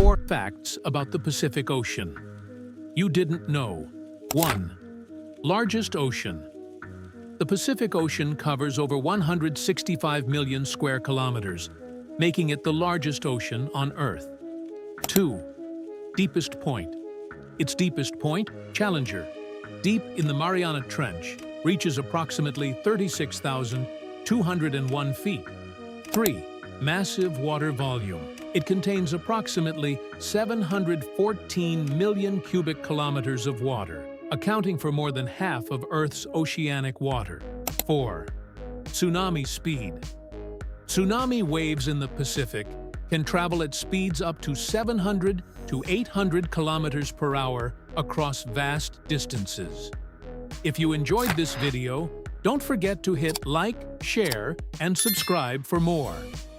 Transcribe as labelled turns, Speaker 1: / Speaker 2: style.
Speaker 1: 4 facts about the Pacific Ocean you didn't know. 1. Largest ocean. The Pacific Ocean covers over 165 million square kilometers, making it the largest ocean on Earth. 2. Deepest point. Its deepest point, Challenger, deep in the Mariana Trench, reaches approximately 36,201 feet. 3. Massive water volume. It contains approximately 714 million cubic kilometers of water, accounting for more than half of Earth's oceanic water. 4. Tsunami speed. Tsunami waves in the Pacific can travel at speeds up to 700 to 800 kilometers per hour across vast distances. If you enjoyed this video, don't forget to hit like, share, and subscribe for more.